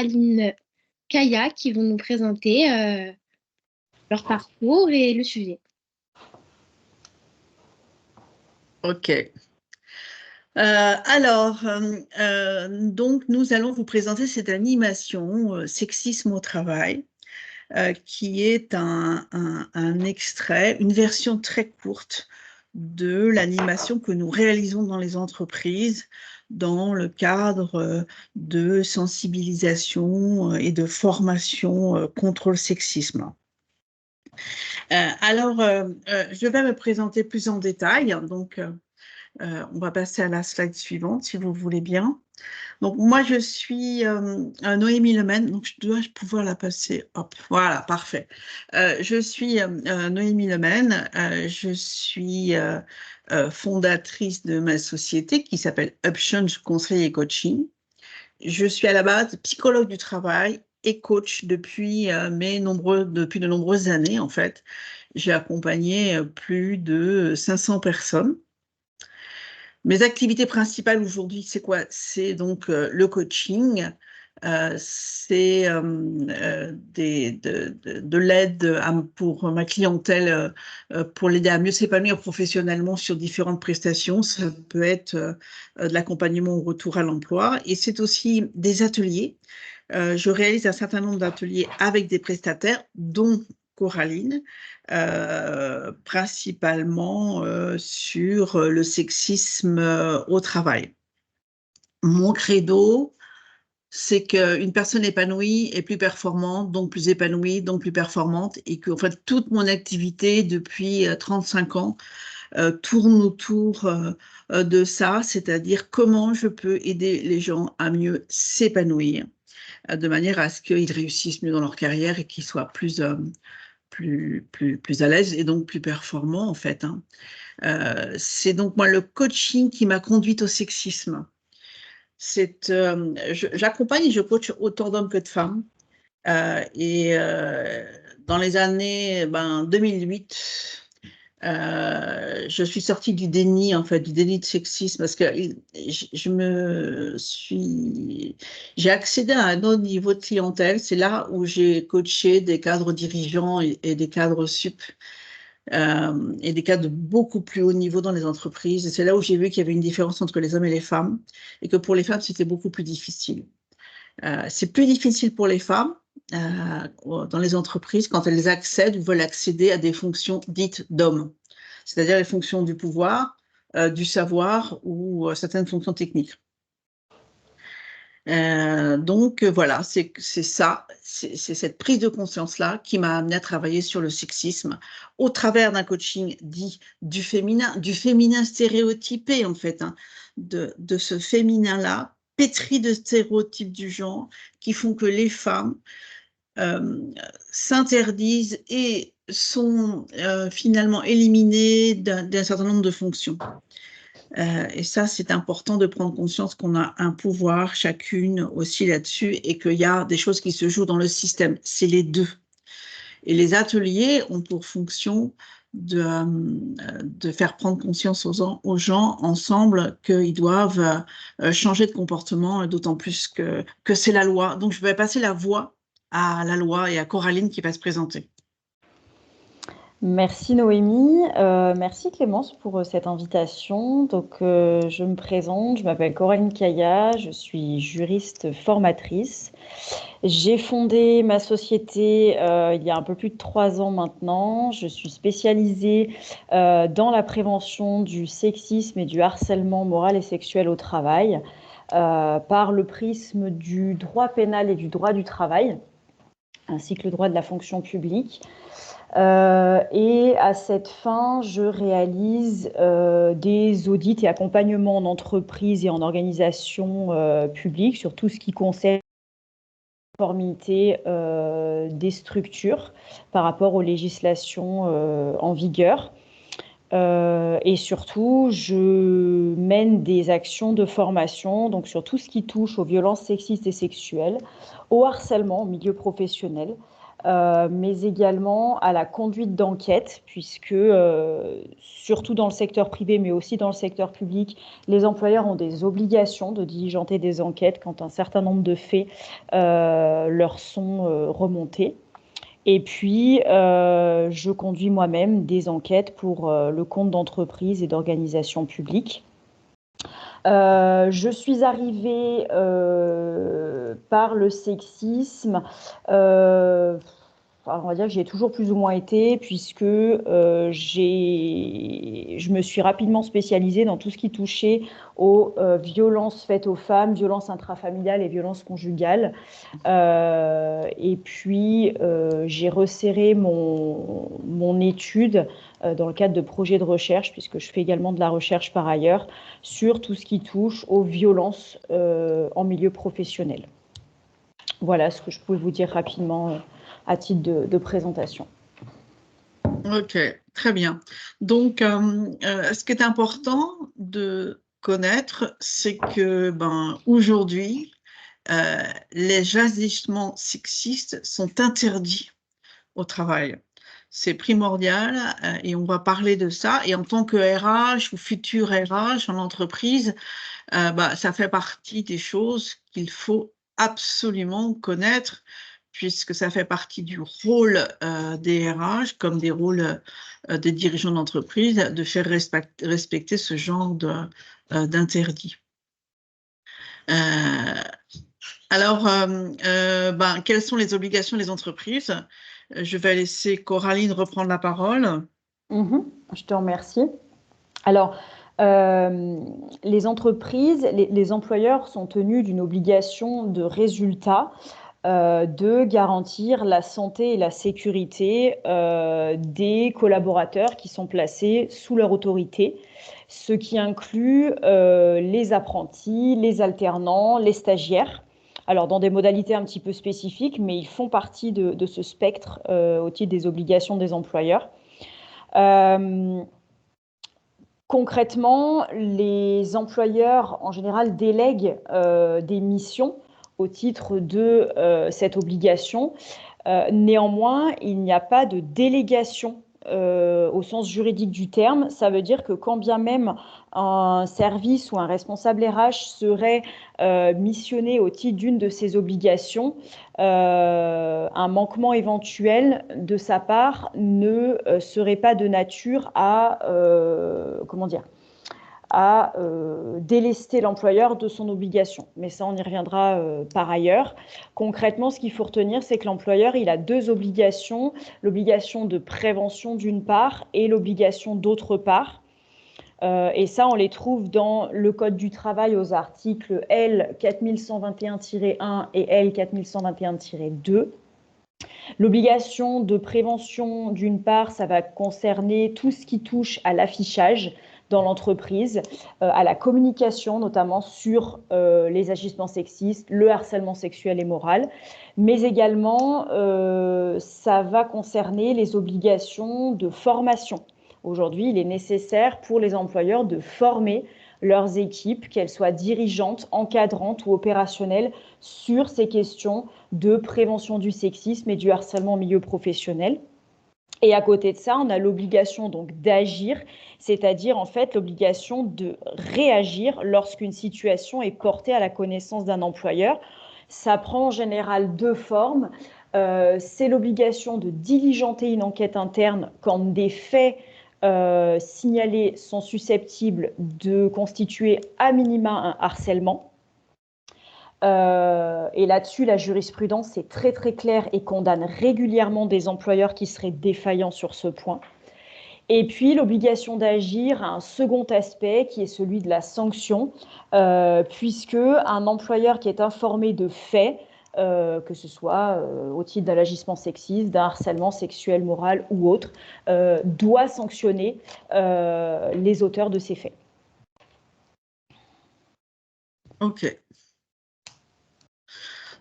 Coraline Kaya qui vont nous présenter leur parcours et le sujet. Ok. Donc, nous allons vous présenter cette animation Sexisme au travail, qui est un extrait, une version très courte de l'animation que nous réalisons dans les entreprises dans le cadre de sensibilisation et de formation contre le sexisme. Je vais me présenter plus en détail. Donc, on va passer à la slide suivante, si vous voulez bien. Donc, moi, je suis Noémie Lemaine. Donc, je dois pouvoir la passer. Hop, voilà, parfait. Je suis Noémie Lemaine. Je suis fondatrice de ma société qui s'appelle Upchange Conseil et Coaching. Je suis à la base psychologue du travail et coach depuis de nombreuses années, en fait. J'ai accompagné plus de 500 personnes. Mes activités principales aujourd'hui, c'est quoi? C'est donc le coaching, c'est de l'aide pour ma clientèle, pour l'aider à mieux s'épanouir professionnellement sur différentes prestations. Ça peut être de l'accompagnement au retour à l'emploi et c'est aussi des ateliers. Je réalise un certain nombre d'ateliers avec des prestataires, dont Coraline, principalement sur le sexisme au travail. Mon credo, c'est qu'une personne épanouie est plus performante, donc plus épanouie, donc plus performante, et que en fait, toute mon activité depuis 35 ans tourne autour de ça, c'est-à-dire comment je peux aider les gens à mieux s'épanouir, de manière à ce qu'ils réussissent mieux dans leur carrière et qu'ils soient plus à l'aise et donc plus performants, en fait. C'est donc moi le coaching qui m'a conduite au sexisme. J'accompagne et je coach autant d'hommes que de femmes. Dans les années 2008, je suis sortie du déni, en fait, du déni de sexisme, parce que j'ai accédé à un autre niveau de clientèle. C'est là où j'ai coaché des cadres dirigeants et des cadres sup, et des cadres de beaucoup plus haut niveau dans les entreprises. Et c'est là où j'ai vu qu'il y avait une différence entre les hommes et les femmes, et que pour les femmes, c'était beaucoup plus difficile. C'est plus difficile pour les femmes dans les entreprises quand elles accèdent ou veulent accéder à des fonctions dites d'hommes, c'est-à-dire les fonctions du pouvoir, du savoir ou certaines fonctions techniques. Voilà, c'est ça, c'est cette prise de conscience-là qui m'a amené à travailler sur le sexisme au travers d'un coaching dit du féminin stéréotypé, en fait, de ce féminin-là, pétri de stéréotypes du genre qui font que les femmes s'interdisent et sont finalement éliminées d'un certain nombre de fonctions. Et ça, c'est important de prendre conscience qu'on a un pouvoir chacune aussi là-dessus et qu'il y a des choses qui se jouent dans le système. C'est les deux. Et les ateliers ont pour fonction de faire prendre conscience aux gens ensemble qu'ils doivent changer de comportement, d'autant plus que c'est la loi. Donc, je vais passer la voix à la loi et à Coraline qui va se présenter. Merci Noémie, merci Clémence pour cette invitation. Donc, je me présente, je m'appelle Coraline Kaya, je suis juriste formatrice. J'ai fondé ma société il y a un peu plus de 3 ans maintenant. Je suis spécialisée dans la prévention du sexisme et du harcèlement moral et sexuel au travail par le prisme du droit pénal et du droit du travail, ainsi que le droit de la fonction publique. Et à cette fin, je réalise des audits et accompagnements en entreprise et en organisation publique sur tout ce qui concerne la conformité des structures par rapport aux législations en vigueur. Et surtout, je mène des actions de formation donc sur tout ce qui touche aux violences sexistes et sexuelles, au harcèlement en milieu professionnel, mais également à la conduite d'enquête, puisque surtout dans le secteur privé, mais aussi dans le secteur public, les employeurs ont des obligations de diligenter des enquêtes quand un certain nombre de faits leur sont remontés. Et puis, je conduis moi-même des enquêtes pour le compte d'entreprises et d'organisations publiques. Je suis arrivée par le sexisme. On va dire que j'y ai toujours plus ou moins été, puisque je me suis rapidement spécialisée dans tout ce qui touchait aux violences faites aux femmes, violences intrafamiliales et violences conjugales. Et puis, j'ai resserré mon étude dans le cadre de projets de recherche, puisque je fais également de la recherche par ailleurs, sur tout ce qui touche aux violences en milieu professionnel. Voilà ce que je pouvais vous dire rapidement à titre de présentation. Ok, très bien. Donc, ce qui est important de connaître, c'est que aujourd'hui, les agissements sexistes sont interdits au travail. C'est primordial et on va parler de ça. Et en tant que RH ou futur RH en entreprise, ça fait partie des choses qu'il faut absolument connaître, puisque ça fait partie du rôle des RH, comme des rôles des dirigeants d'entreprise, de faire respecter ce genre d'interdit. Alors, quelles sont les obligations des entreprises? Je vais laisser Coraline reprendre la parole. Je te remercie. Alors, les entreprises, les employeurs sont tenus d'une obligation de résultat, de garantir la santé et la sécurité des collaborateurs qui sont placés sous leur autorité, ce qui inclut les apprentis, les alternants, les stagiaires. Alors, dans des modalités un petit peu spécifiques, mais ils font partie de ce spectre au titre des obligations des employeurs. Concrètement, les employeurs, en général, délèguent des missions au titre de cette obligation. Néanmoins, il n'y a pas de délégation au sens juridique du terme. Ça veut dire que quand bien même un service ou un responsable RH serait missionné au titre d'une de ces obligations, un manquement éventuel de sa part ne serait pas de nature à délester l'employeur de son obligation. Mais ça, on y reviendra par ailleurs. Concrètement, ce qu'il faut retenir, c'est que l'employeur, il a deux obligations, l'obligation de prévention d'une part et l'obligation d'autre part. Et ça, on les trouve dans le Code du travail aux articles L 4121-1 et L 4121-2. L'obligation de prévention, d'une part, ça va concerner tout ce qui touche à l'affichage dans l'entreprise, à la communication, notamment sur les agissements sexistes, le harcèlement sexuel et moral, mais également, ça va concerner les obligations de formation. Aujourd'hui, il est nécessaire pour les employeurs de former leurs équipes, qu'elles soient dirigeantes, encadrantes ou opérationnelles, sur ces questions de prévention du sexisme et du harcèlement en milieu professionnel. Et à côté de ça, on a l'obligation donc d'agir, c'est-à-dire en fait l'obligation de réagir lorsqu'une situation est portée à la connaissance d'un employeur. Ça prend en général deux formes. C'est l'obligation de diligenter une enquête interne quand des faits signalés sont susceptibles de constituer à minima un harcèlement. Et là-dessus, la jurisprudence est très très claire et condamne régulièrement des employeurs qui seraient défaillants sur ce point. Et puis, l'obligation d'agir a un second aspect qui est celui de la sanction, puisque un employeur qui est informé de faits, que ce soit au titre d'un agissement sexiste, d'un harcèlement sexuel, moral ou autre, doit sanctionner les auteurs de ces faits. Ok.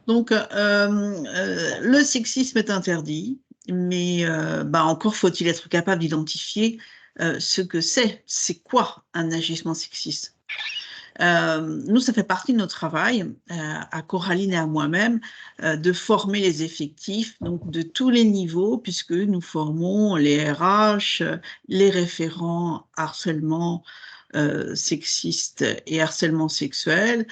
Donc, le sexisme est interdit, mais encore faut-il être capable d'identifier ce que c'est. C'est quoi un agissement sexiste? Nous, ça fait partie de notre travail, à Coraline et à moi-même, de former les effectifs, donc de tous les niveaux, puisque nous formons les RH, les référents harcèlement sexiste et harcèlement sexuel,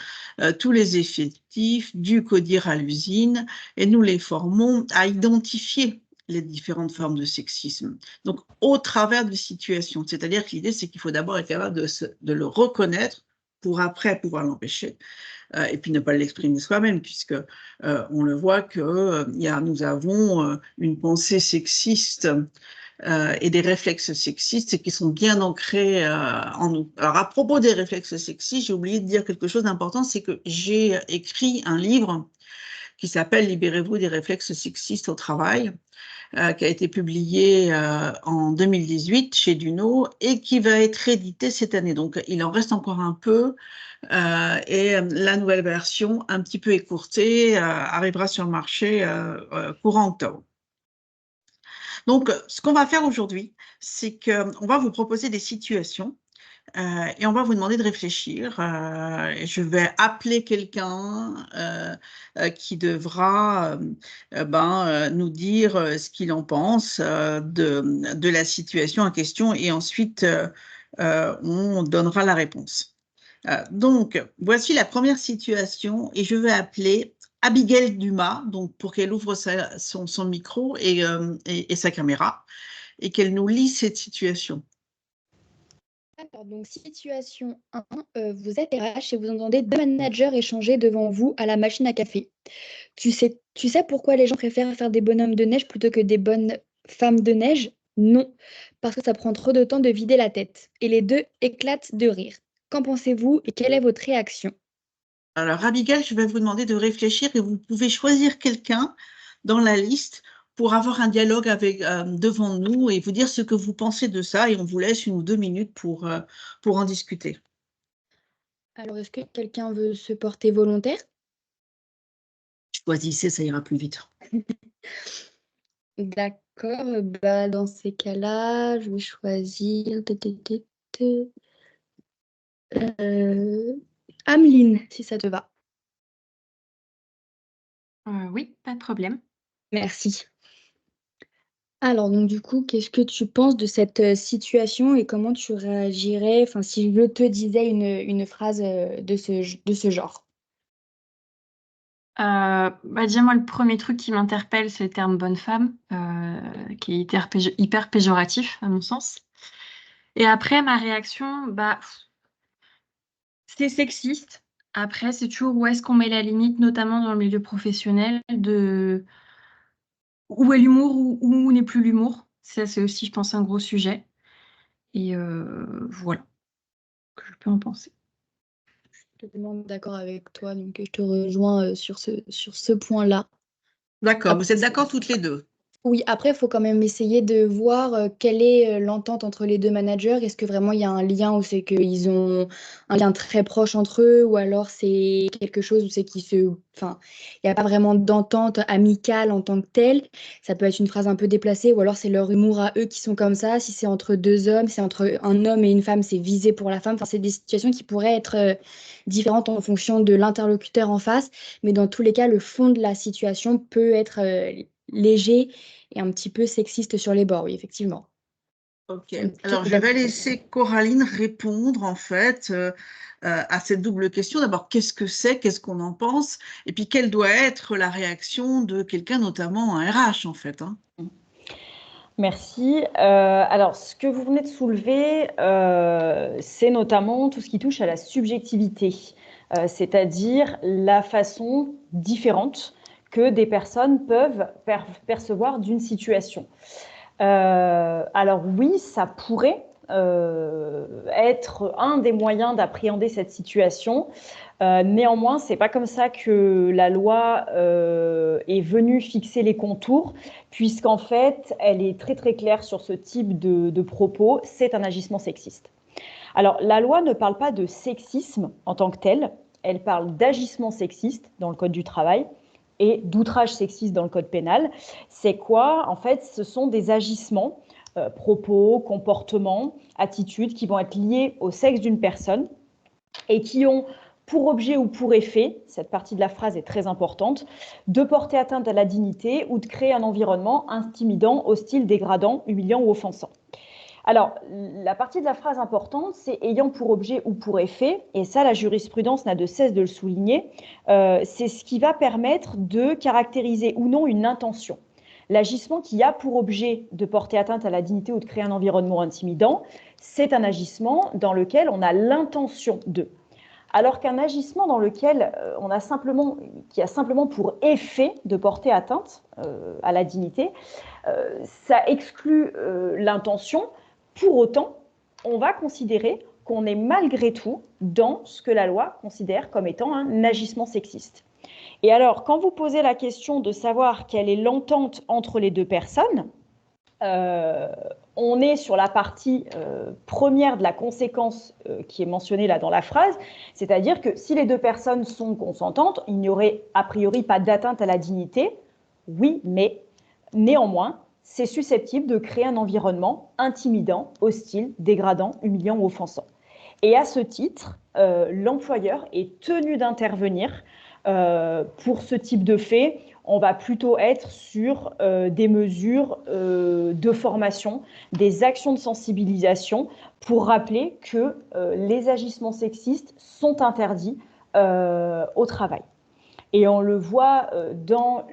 tous les effectifs du CODIR à l'usine, et nous les formons à identifier les différentes formes de sexisme. Donc, au travers de situations. C'est-à-dire que l'idée, c'est qu'il faut d'abord être capable de le reconnaître pour après pouvoir l'empêcher, et puis ne pas l'exprimer soi-même, puisque on le voit que nous avons une pensée sexiste et des réflexes sexistes qui sont bien ancrés en nous. Alors, à propos des réflexes sexistes, j'ai oublié de dire quelque chose d'important, c'est que j'ai écrit un livre qui s'appelle « Libérez-vous des réflexes sexistes au travail », qui a été publié en 2018 chez Duno et qui va être édité cette année. Donc, il en reste encore un peu et la nouvelle version, un petit peu écourtée, arrivera sur le marché courant octobre. Donc, ce qu'on va faire aujourd'hui, c'est qu'on va vous proposer des situations et on va vous demander de réfléchir. Je vais appeler quelqu'un qui devra nous dire ce qu'il en pense de la situation en question et ensuite on donnera la réponse. Donc, voici la première situation et je vais appeler Abigail Dumas, donc pour qu'elle ouvre son micro et sa caméra et qu'elle nous lise cette situation. Alors, donc, situation 1, vous êtes RH et vous entendez deux managers échanger devant vous à la machine à café. Tu sais pourquoi les gens préfèrent faire des bonhommes de neige plutôt que des bonnes femmes de neige? Non, parce que ça prend trop de temps de vider la tête. Et les deux éclatent de rire. Qu'en pensez-vous et quelle est votre réaction? Alors, Abigail, je vais vous demander de réfléchir et vous pouvez choisir quelqu'un dans la liste pour avoir un dialogue devant nous et vous dire ce que vous pensez de ça et on vous laisse 1 ou 2 minutes pour en discuter. Alors, est-ce que quelqu'un veut se porter volontaire? Choisissez, ça ira plus vite. D'accord, dans ces cas-là, je vais choisir Ameline, si ça te va. Oui, pas de problème. Merci. Alors, donc du coup, qu'est-ce que tu penses de cette situation et comment tu réagirais, enfin, si je te disais une phrase de ce genre? Déjà, moi, le premier truc qui m'interpelle, c'est le terme bonne femme, qui est hyper péjoratif, à mon sens. Et après, ma réaction, c'est sexiste. Après, c'est toujours où est-ce qu'on met la limite, notamment dans le milieu professionnel, de où est l'humour, où n'est plus l'humour. Ça, c'est aussi, je pense, un gros sujet. Et voilà, que je peux en penser. Je suis totalement d'accord avec toi, donc je te rejoins sur ce point-là. D'accord, vous êtes d'accord toutes les deux? Oui, après, il faut quand même essayer de voir quelle est l'entente entre les deux managers. Est-ce que vraiment il y a un lien où c'est qu'ils ont un lien très proche entre eux, ou alors c'est quelque chose où c'est enfin, il n'y a pas vraiment d'entente amicale en tant que telle. Ça peut être une phrase un peu déplacée, ou alors c'est leur humour à eux qui sont comme ça. Si c'est entre deux hommes, c'est entre un homme et une femme, c'est visé pour la femme. Enfin, c'est des situations qui pourraient être différentes en fonction de l'interlocuteur en face. Mais dans tous les cas, le fond de la situation peut être léger et un petit peu sexiste sur les bords, oui, effectivement. Ok, alors je vais laisser Coraline répondre en fait à cette double question. D'abord, qu'est-ce que c'est, qu'est-ce qu'on en pense, et puis quelle doit être la réaction de quelqu'un, notamment un RH en fait. Merci. Alors, ce que vous venez de soulever, c'est notamment tout ce qui touche à la subjectivité, c'est-à-dire la façon différente que des personnes peuvent percevoir d'une situation. Alors oui, ça pourrait être un des moyens d'appréhender cette situation. Néanmoins, c'est pas comme ça que la loi est venue fixer les contours, puisqu'en fait, elle est très très claire sur ce type de propos. C'est un agissement sexiste. Alors, la loi ne parle pas de sexisme en tant que tel. Elle parle d'agissement sexiste dans le Code du travail et d'outrage sexiste dans le Code pénal. C'est quoi? En fait, ce sont des agissements, propos, comportements, attitudes qui vont être liés au sexe d'une personne et qui ont pour objet ou pour effet, cette partie de la phrase est très importante, de porter atteinte à la dignité ou de créer un environnement intimidant, hostile, dégradant, humiliant ou offensant. Alors, la partie de la phrase importante, c'est ayant pour objet ou pour effet, et ça, la jurisprudence n'a de cesse de le souligner, c'est ce qui va permettre de caractériser ou non une intention. L'agissement qui a pour objet de porter atteinte à la dignité ou de créer un environnement intimidant, c'est un agissement dans lequel on a l'intention de. Alors qu'un agissement dans lequel qui a simplement pour effet de porter atteinte à la dignité, ça exclut l'intention. Pour autant, on va considérer qu'on est malgré tout dans ce que la loi considère comme étant un agissement sexiste. Et alors, quand vous posez la question de savoir quelle est l'entente entre les deux personnes, on est sur la partie première de la conséquence qui est mentionnée là dans la phrase, c'est-à-dire que si les deux personnes sont consentantes, il n'y aurait a priori pas d'atteinte à la dignité. Oui, mais néanmoins, c'est susceptible de créer un environnement intimidant, hostile, dégradant, humiliant ou offensant. Et à ce titre, l'employeur est tenu d'intervenir pour ce type de fait. On va plutôt être sur des mesures de formation, des actions de sensibilisation pour rappeler que les agissements sexistes sont interdits au travail. Et on le voit dans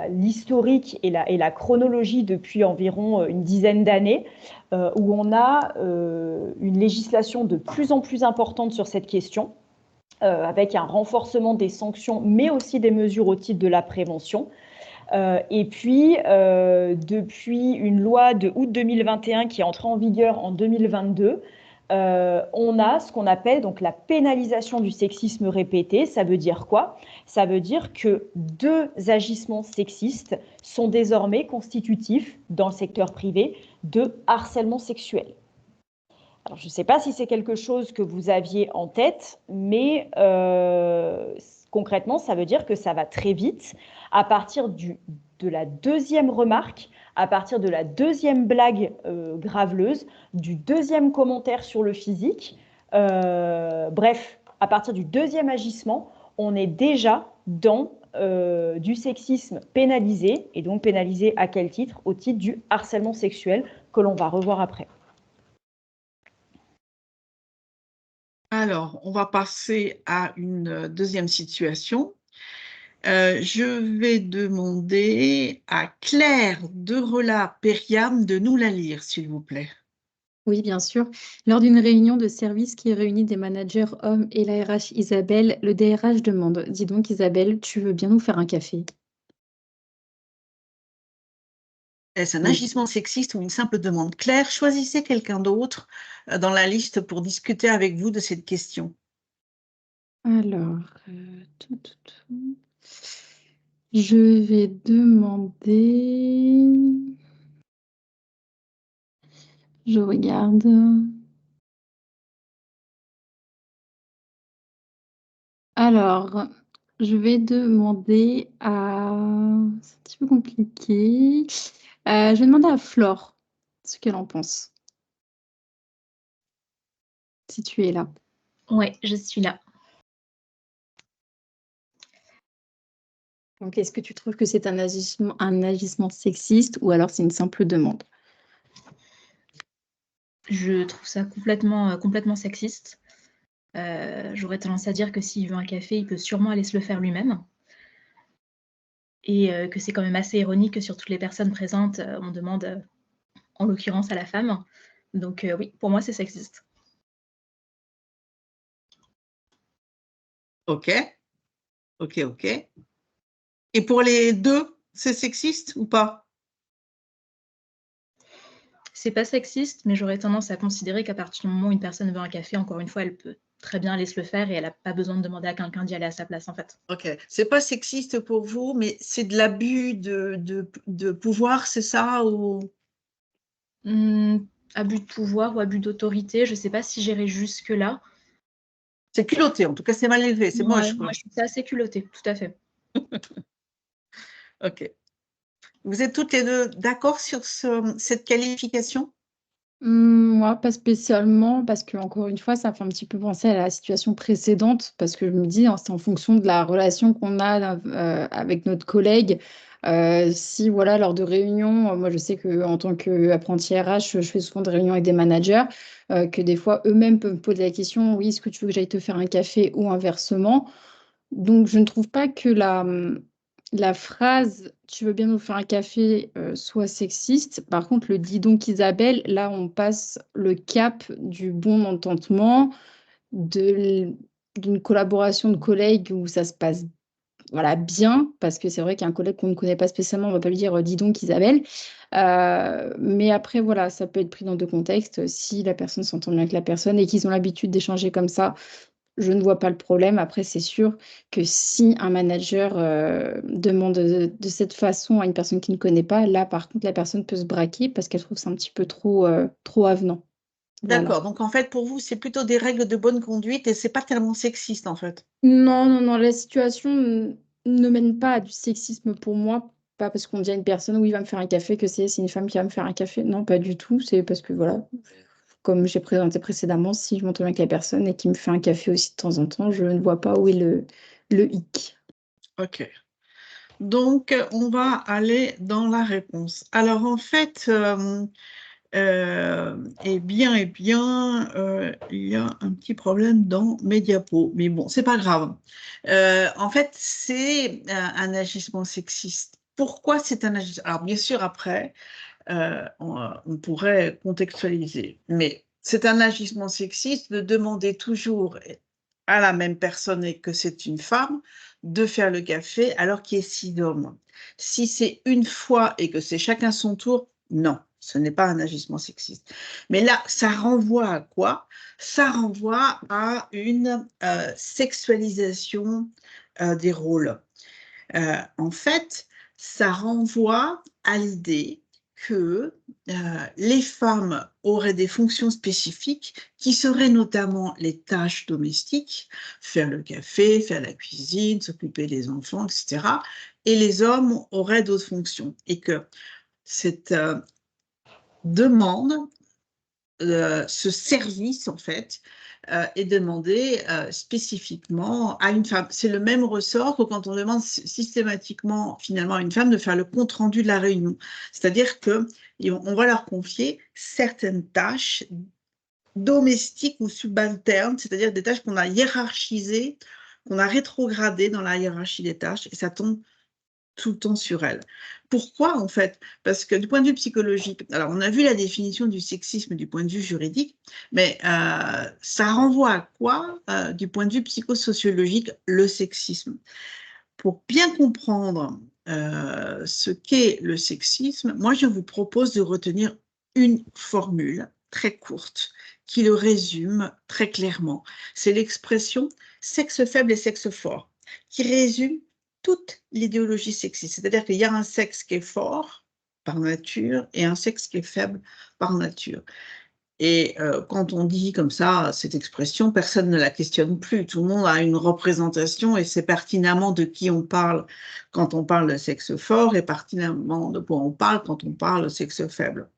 l'historique et la chronologie depuis environ une dizaine d'années, où on a une législation de plus en plus importante sur cette question, avec un renforcement des sanctions, mais aussi des mesures au titre de la prévention. Et puis, depuis une loi de août 2021 qui est entrée en vigueur en 2022, on a ce qu'on appelle donc la pénalisation du sexisme répété. Ça veut dire quoi? Ça veut dire que 2 agissements sexistes sont désormais constitutifs dans le secteur privé de harcèlement sexuel. Alors, je ne sais pas si c'est quelque chose que vous aviez en tête, mais concrètement, ça veut dire que ça va très vite. À partir de la 2e remarque, à partir de la 2e blague graveleuse, du 2e commentaire sur le physique, bref, à partir du 2e agissement, on est déjà dans du sexisme pénalisé, et donc pénalisé à quel titre? Au titre du harcèlement sexuel que l'on va revoir après. Alors, on va passer à une deuxième situation. Je vais demander à Claire Derelat-Periam de nous la lire, s'il vous plaît. Oui, bien sûr. Lors d'une réunion de service qui réunit des managers hommes et la RH Isabelle, le DRH demande: dis donc Isabelle, tu veux bien nous faire un café? Est-ce un Oui. agissement sexiste ou une simple demande? Claire, choisissez quelqu'un d'autre dans la liste pour discuter avec vous de cette question. Alors, je vais demander. Je regarde. Alors, je vais demander à. C'est un petit peu compliqué. Je vais demander à Flore ce qu'elle en pense. Si tu es là. Ouais, je suis là. Donc, est-ce que tu trouves que c'est un agissement sexiste ou alors c'est une simple demande? Je trouve ça complètement sexiste. J'aurais tendance à dire que s'il veut un café, il peut sûrement aller se le faire lui-même. Et que c'est quand même assez ironique que sur toutes les personnes présentes, on demande, en l'occurrence à la femme. Donc oui, pour moi, c'est sexiste. Ok. Et pour les deux, c'est sexiste ou pas? C'est pas sexiste, mais j'aurais tendance à considérer qu'à partir du moment où une personne veut un café, encore une fois, elle peut très bien aller se le faire et elle n'a pas besoin de demander à quelqu'un d'y aller à sa place, en fait. Ok. C'est pas sexiste pour vous, mais c'est de l'abus de pouvoir, c'est ça ou... Abus de pouvoir ou abus d'autorité, je ne sais pas si j'irai jusque-là. C'est culotté, en tout cas, c'est mal élevé, c'est moche, quoi. Moi, je trouve ça assez culotté, tout à fait. Ok. Vous êtes toutes les deux d'accord sur cette qualification? Moi, pas spécialement, parce que encore une fois, ça fait un petit peu penser à la situation précédente, parce que je me dis, hein, c'est en fonction de la relation qu'on a avec notre collègue. Si voilà, lors de réunions, moi je sais que en tant qu'apprenti RH, je fais souvent des réunions avec des managers, que des fois eux-mêmes peuvent me poser la question, oui, est-ce que tu veux que j'aille te faire un café ou inversement? Donc, je ne trouve pas que la phrase «Tu veux bien nous faire un café» soit sexiste. Par contre, le «Dis donc Isabelle», là, on passe le cap du bon entendement, d'une collaboration de collègues où ça se passe voilà, bien, parce que c'est vrai qu'un collègue qu'on ne connaît pas spécialement, on ne va pas lui dire «Dis donc Isabelle». Mais après, voilà, ça peut être pris dans deux contextes. Si la personne s'entend bien avec la personne et qu'ils ont l'habitude d'échanger comme ça, je ne vois pas le problème. Après, c'est sûr que si un manager demande de cette façon à une personne qui ne connaît pas, là, par contre, la personne peut se braquer parce qu'elle trouve ça un petit peu trop avenant. Voilà. D'accord, donc en fait, pour vous, c'est plutôt des règles de bonne conduite et c'est pas tellement sexiste, en fait. Non, non, non, la situation ne mène pas à du sexisme pour moi. Pas parce qu'on dit à une personne, oui, il va me faire un café, que c'est une femme qui va me faire un café. Non, pas du tout. C'est parce que, voilà, comme j'ai présenté précédemment, si je m'entends bien avec la personne et qui me fait un café aussi de temps en temps, je ne vois pas où est le hic. Ok. Donc, on va aller dans la réponse. Alors, en fait, il y a un petit problème dans mes diapos, mais bon, c'est pas grave. En fait, c'est un agissement sexiste. Pourquoi c'est un agissement? Alors, bien sûr, après, on pourrait contextualiser, mais c'est un agissement sexiste de demander toujours à la même personne et que c'est une femme de faire le café alors qu'il y a 6 hommes. Si c'est une fois et que c'est chacun son tour, non, ce n'est pas un agissement sexiste. Mais là, ça renvoie à quoi? Ça renvoie à une sexualisation des rôles. En fait, ça renvoie à l'idée que les femmes auraient des fonctions spécifiques qui seraient notamment les tâches domestiques, faire le café, faire la cuisine, s'occuper des enfants, etc. Et les hommes auraient d'autres fonctions. Et que cette demande, ce service, en fait, est demandé spécifiquement à une femme. C'est le même ressort que quand on demande systématiquement, finalement, à une femme de faire le compte-rendu de la réunion. C'est-à-dire qu'on va leur confier certaines tâches domestiques ou subalternes, c'est-à-dire des tâches qu'on a hiérarchisées, qu'on a rétrogradées dans la hiérarchie des tâches, et ça tombe tout le temps sur elle. Pourquoi, en fait? Parce que du point de vue psychologique, alors on a vu la définition du sexisme du point de vue juridique, mais ça renvoie à quoi, du point de vue psychosociologique, le sexisme? Pour bien comprendre ce qu'est le sexisme, moi je vous propose de retenir une formule très courte qui le résume très clairement. C'est l'expression sexe faible et sexe fort, qui résume toute l'idéologie sexiste. C'est-à-dire qu'il y a un sexe qui est fort par nature et un sexe qui est faible par nature. Et quand on dit comme ça cette expression, personne ne la questionne plus. Tout le monde a une représentation et sait pertinemment de qui on parle quand on parle de sexe fort et pertinemment de quoi on parle quand on parle de sexe faible.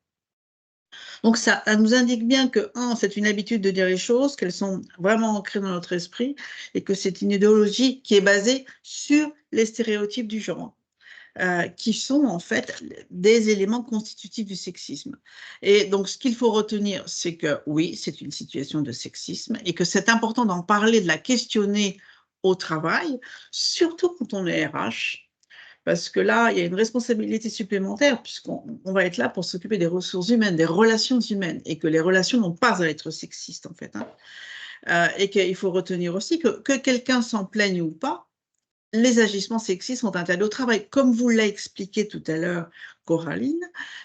Donc ça nous indique bien que, c'est une habitude de dire les choses, qu'elles sont vraiment ancrées dans notre esprit et que c'est une idéologie qui est basée sur les stéréotypes du genre. Qui sont en fait des éléments constitutifs du sexisme. Et donc, ce qu'il faut retenir, c'est que oui, c'est une situation de sexisme et que c'est important d'en parler, de la questionner au travail, surtout quand on est RH, parce que là, il y a une responsabilité supplémentaire puisqu'on va être là pour s'occuper des ressources humaines, des relations humaines, et que les relations n'ont pas à être sexistes, en fait. Et qu'il faut retenir aussi que quelqu'un s'en plaigne ou pas, les agissements sexistes sont interdits au travail. Comme vous l'a expliqué tout à l'heure, Coraline,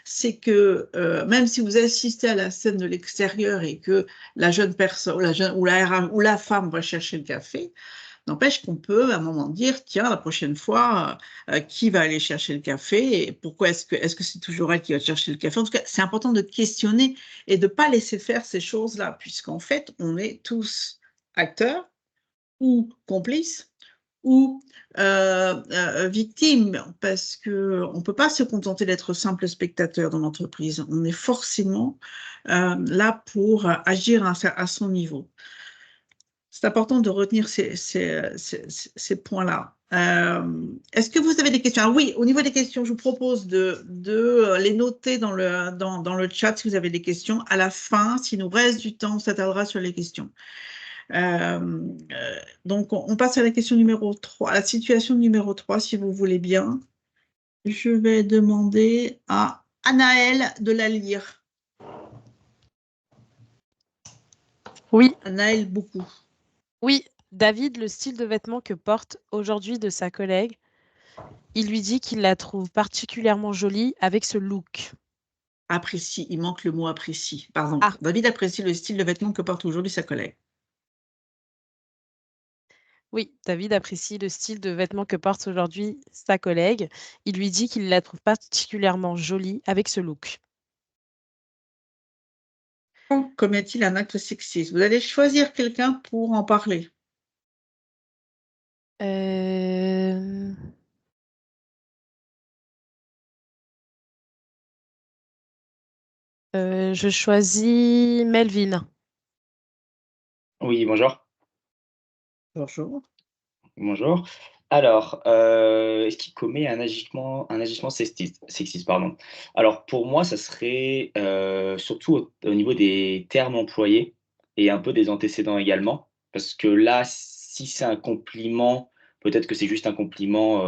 c'est que même si vous assistez à la scène de l'extérieur et que la jeune personne ou la femme va chercher le café, n'empêche qu'on peut à un moment dire, tiens, la prochaine fois, qui va aller chercher le café et pourquoi est-ce que c'est toujours elle qui va chercher le café? En tout cas, c'est important de questionner et de ne pas laisser faire ces choses-là, puisqu'en fait, on est tous acteurs ou complices ou victime, parce qu'on ne peut pas se contenter d'être simple spectateur dans l'entreprise. On est forcément là pour agir à son niveau. C'est important de retenir ces points-là. Est-ce que vous avez des questions? Oui, au niveau des questions, je vous propose de les noter dans le chat si vous avez des questions. À la fin, s'il nous reste du temps, on s'attardera sur les questions. Donc, on passe à la question numéro 3, à la situation numéro 3, si vous voulez bien. Je vais demander à Anaëlle de la lire. Oui, Anaëlle, beaucoup. oui, David, le style de vêtements que porte aujourd'hui de sa collègue, il lui dit qu'il la trouve particulièrement jolie avec ce look. Apprécie, il manque le mot apprécie. Pardon. Ah. David apprécie le style de vêtements que porte aujourd'hui sa collègue. Oui, David apprécie le style de vêtements que porte aujourd'hui sa collègue. Il lui dit qu'il la trouve particulièrement jolie avec ce look. Commet-il un acte sexiste? Vous allez choisir quelqu'un pour en parler. Je choisis Melvin. Oui, bonjour. Bonjour. Bonjour. Alors, est-ce qu'il commet un agissement sexiste, pardon. Alors, pour moi, ça serait surtout au niveau des termes employés et un peu des antécédents également. Parce que là, si c'est un compliment, peut-être que c'est juste un compliment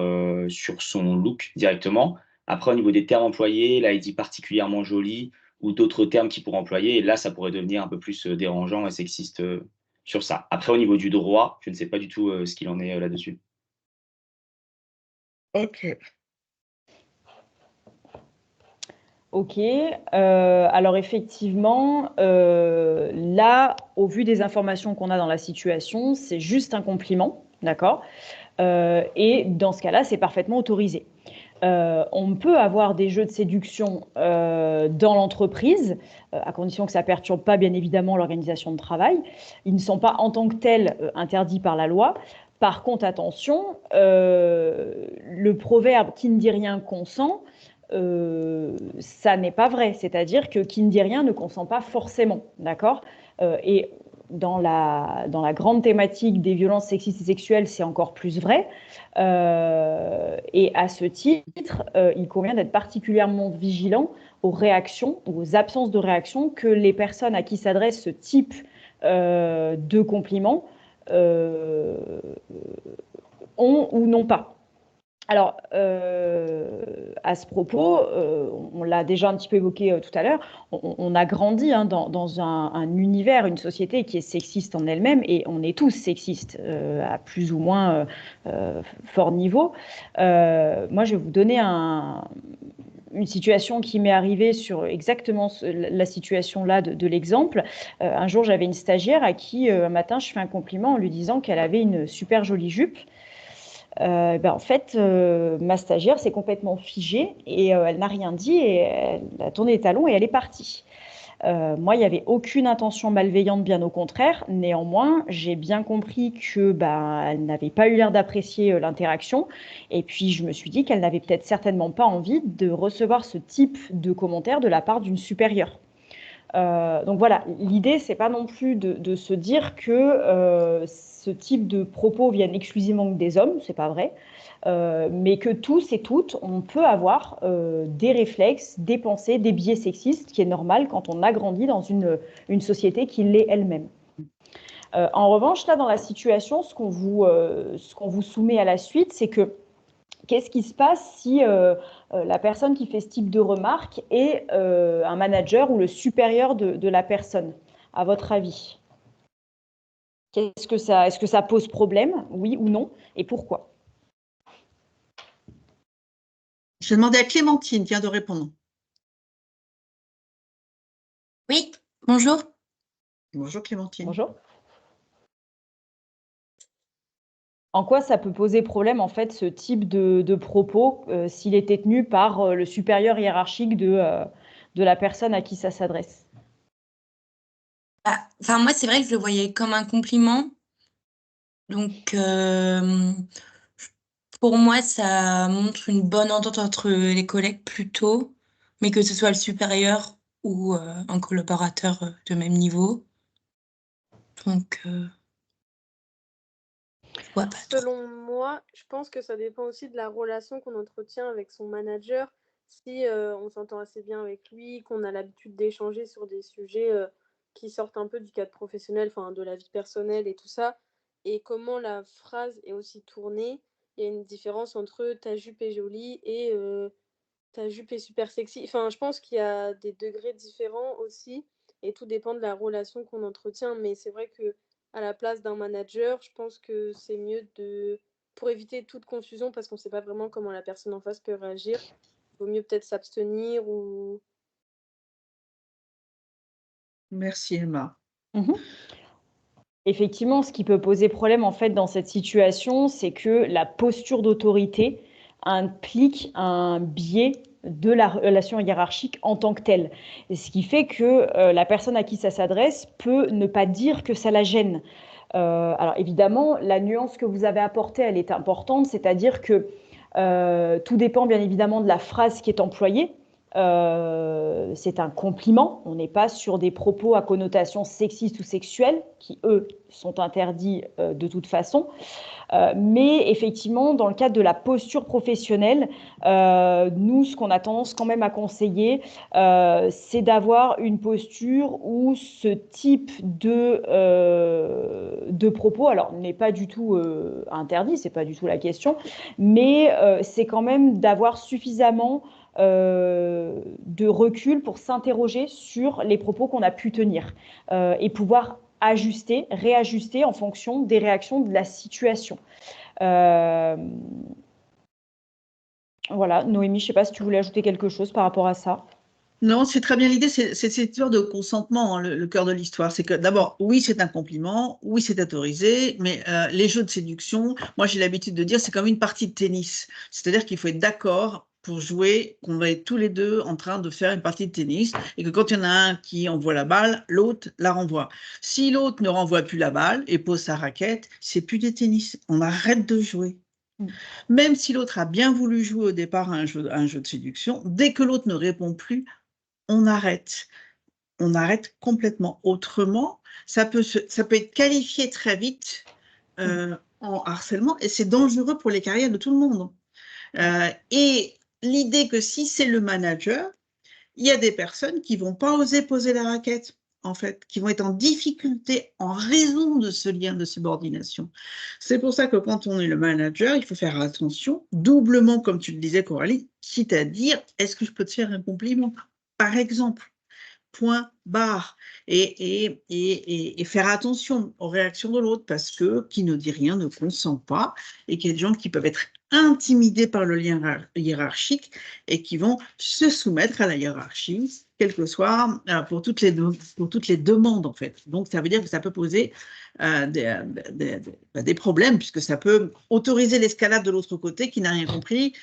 sur son look directement. Après, au niveau des termes employés, là, il dit particulièrement joli ou d'autres termes qu'il pourrait employer. Et là, ça pourrait devenir un peu plus dérangeant et sexiste sur ça. Après, au niveau du droit, je ne sais pas du tout ce qu'il en est là-dessus. Ok. Ok, alors effectivement, là, au vu des informations qu'on a dans la situation, c'est juste un compliment, d'accord? Et dans ce cas-là, c'est parfaitement autorisé. On peut avoir des jeux de séduction dans l'entreprise, à condition que ça ne perturbe pas bien évidemment l'organisation de travail. Ils ne sont pas en tant que tels interdits par la loi. Par contre, attention, le proverbe « qui ne dit rien consent », ça n'est pas vrai. C'est-à-dire que qui ne dit rien ne consent pas forcément, d'accord? Et dans la grande thématique des violences sexistes et sexuelles, c'est encore plus vrai. Et à ce titre, il convient d'être particulièrement vigilant aux réactions, aux absences de réaction que les personnes à qui s'adresse ce type de compliments ont ou n'ont pas. Alors, à ce propos, on l'a déjà un petit peu évoqué tout à l'heure, on a grandi dans un univers, une société qui est sexiste en elle-même, et on est tous sexistes à plus ou moins fort niveau. Moi, je vais vous donner une situation qui m'est arrivée sur exactement la situation là de l'exemple. Un jour, j'avais une stagiaire à qui, un matin, je fais un compliment en lui disant qu'elle avait une super jolie jupe. En fait, ma stagiaire s'est complètement figée et elle n'a rien dit et elle a tourné les talons et elle est partie. Moi, il n'y avait aucune intention malveillante, bien au contraire. Néanmoins, j'ai bien compris que elle n'avait pas eu l'air d'apprécier l'interaction. Et puis, je me suis dit qu'elle n'avait peut-être certainement pas envie de recevoir ce type de commentaire de la part d'une supérieure. Donc voilà, l'idée, c'est pas non plus de se dire que ce type de propos viennent exclusivement des hommes, c'est pas vrai, mais que tous et toutes, on peut avoir des réflexes, des pensées, des biais sexistes, qui est normal quand on a grandi dans une société qui l'est elle-même. En revanche, là, dans la situation, ce qu'on vous soumet à la suite, c'est que qu'est-ce qui se passe si la personne qui fait ce type de remarque est un manager ou le supérieur de la personne, à votre avis? Est-ce que ça pose problème, oui ou non, et pourquoi? Je vais demander à Clémentine qui vient de répondre. Oui, bonjour. Bonjour Clémentine. Bonjour. En quoi ça peut poser problème, en fait, ce type de propos s'il était tenu par le supérieur hiérarchique de la personne à qui ça s'adresse? Enfin, moi, c'est vrai que je le voyais comme un compliment. Donc, pour moi, ça montre une bonne entente entre les collègues plutôt, mais que ce soit le supérieur ou un collaborateur de même niveau. Donc, je vois pas trop. Selon moi, je pense que ça dépend aussi de la relation qu'on entretient avec son manager. Si on s'entend assez bien avec lui, qu'on a l'habitude d'échanger sur des sujets qui sortent un peu du cadre professionnel, enfin de la vie personnelle et tout ça, et comment la phrase est aussi tournée, il y a une différence entre ta jupe est jolie et ta jupe est super sexy. Enfin, je pense qu'il y a des degrés différents aussi, et tout dépend de la relation qu'on entretient. Mais c'est vrai que à la place d'un manager, je pense que c'est mieux pour éviter toute confusion, parce qu'on ne sait pas vraiment comment la personne en face peut réagir, il vaut mieux peut-être s'abstenir ou... Merci Emma. Effectivement, ce qui peut poser problème en fait dans cette situation, c'est que la posture d'autorité implique un biais de la relation hiérarchique en tant que telle. Et ce qui fait que la personne à qui ça s'adresse peut ne pas dire que ça la gêne. Alors évidemment, la nuance que vous avez apportée, elle est importante, c'est-à-dire que tout dépend bien évidemment de la phrase qui est employée. C'est un compliment, on n'est pas sur des propos à connotation sexiste ou sexuelle, qui eux sont interdits de toute façon. Mais effectivement, dans le cadre de la posture professionnelle, nous, ce qu'on a tendance quand même à conseiller, c'est d'avoir une posture où ce type de propos, alors n'est pas du tout interdit, c'est pas du tout la question, mais c'est quand même d'avoir suffisamment de recul pour s'interroger sur les propos qu'on a pu tenir et pouvoir ajuster, réajuster en fonction des réactions de la situation. Voilà, Noémie, je ne sais pas si tu voulais ajouter quelque chose par rapport à ça. Non, c'est très bien l'idée, c'est cette histoire de consentement, hein, le cœur de l'histoire. C'est que d'abord, oui, c'est un compliment, oui, c'est autorisé, mais les jeux de séduction, moi j'ai l'habitude de dire, c'est comme une partie de tennis. C'est-à-dire qu'il faut être d'accord pour jouer, qu'on va être tous les deux en train de faire une partie de tennis, et que quand il y en a un qui envoie la balle, l'autre la renvoie. Si l'autre ne renvoie plus la balle et pose sa raquette, c'est plus du tennis. On arrête de jouer. Même si l'autre a bien voulu jouer au départ à un jeu de séduction, dès que l'autre ne répond plus, on arrête. On arrête complètement. Autrement, ça peut être qualifié très vite en harcèlement, et c'est dangereux pour les carrières de tout le monde. Et l'idée que si c'est le manager, il y a des personnes qui vont pas oser poser la raquette, en fait, qui vont être en difficulté en raison de ce lien de subordination. C'est pour ça que quand on est le manager, il faut faire attention, doublement, comme tu le disais, Coralie, quitte à dire, est-ce que je peux te faire un compliment, par exemple? Point barre, et faire attention aux réactions de l'autre, parce que qui ne dit rien ne consent pas, et qu'il y a des gens qui peuvent être intimidés par le lien hiérarchique et qui vont se soumettre à la hiérarchie, quel que soit, pour toutes les demandes en fait. Donc ça veut dire que ça peut poser des problèmes, puisque ça peut autoriser l'escalade de l'autre côté qui n'a rien compris,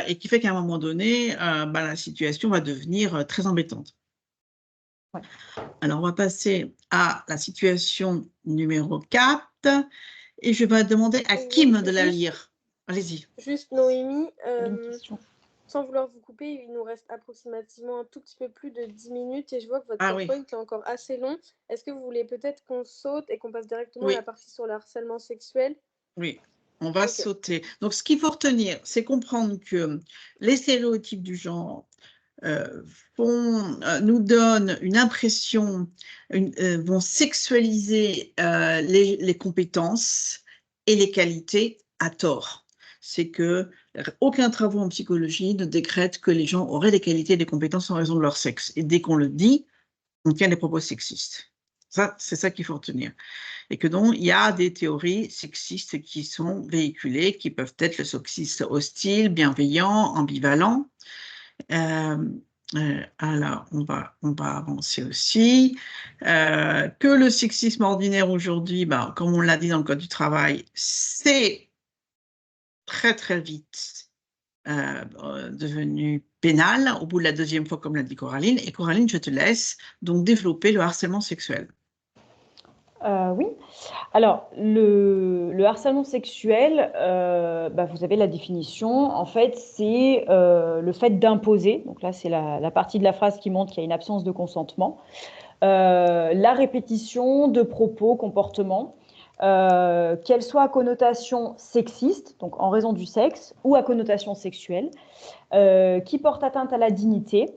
et qui fait qu'à un moment donné, la situation va devenir très embêtante. Ouais. Alors, on va passer à la situation numéro 4 et je vais demander à Kim de la lire. Allez-y. Juste Noémie, sans vouloir vous couper, il nous reste approximativement un tout petit peu plus de 10 minutes et je vois que votre PowerPoint est encore assez long. Est-ce que vous voulez peut-être qu'on saute et qu'on passe directement à la partie sur le harcèlement sexuel? Oui. On va sauter. Donc, ce qu'il faut retenir, c'est comprendre que les stéréotypes du genre nous donnent une impression, vont sexualiser les compétences et les qualités à tort. C'est que aucun travail en psychologie ne décrète que les gens auraient des qualités et des compétences en raison de leur sexe. Et dès qu'on le dit, on tient des propos sexistes. Ça, c'est ça qu'il faut retenir. Et que donc, il y a des théories sexistes qui sont véhiculées, qui peuvent être le sexisme hostile, bienveillant, ambivalent. Alors, on va avancer aussi. Que le sexisme ordinaire aujourd'hui, comme on l'a dit dans le Code du travail, c'est très, très vite devenu pénal au bout de la deuxième fois, comme l'a dit Coraline. Et Coraline, je te laisse donc développer le harcèlement sexuel. Oui. Alors, le harcèlement sexuel, vous avez la définition. En fait, c'est le fait d'imposer, donc là, c'est la partie de la phrase qui montre qu'il y a une absence de consentement, la répétition de propos, comportements, qu'elles soient à connotation sexiste, donc en raison du sexe, ou à connotation sexuelle, qui portent atteinte à la dignité,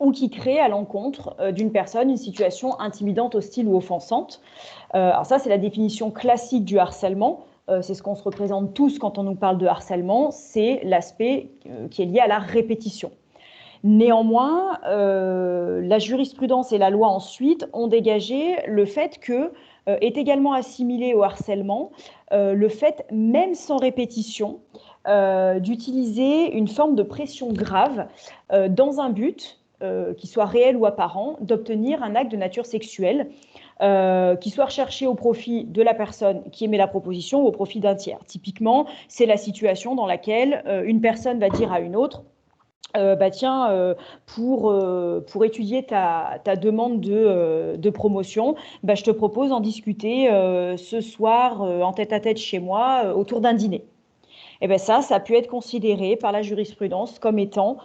ou qui crée à l'encontre d'une personne une situation intimidante, hostile ou offensante. Alors ça, c'est la définition classique du harcèlement. C'est ce qu'on se représente tous quand on nous parle de harcèlement, c'est l'aspect qui est lié à la répétition. Néanmoins, la jurisprudence et la loi ensuite ont dégagé le fait que est également assimilé au harcèlement le fait, même sans répétition, d'utiliser une forme de pression grave dans un but qui soit réel ou apparent, d'obtenir un acte de nature sexuelle qui soit recherché au profit de la personne qui émet la proposition ou au profit d'un tiers. Typiquement, c'est la situation dans laquelle une personne va dire à une autre pour étudier ta demande de promotion, je te propose d'en discuter ce soir en tête-à-tête chez moi autour d'un dîner. Et bien ça a pu être considéré par la jurisprudence comme étant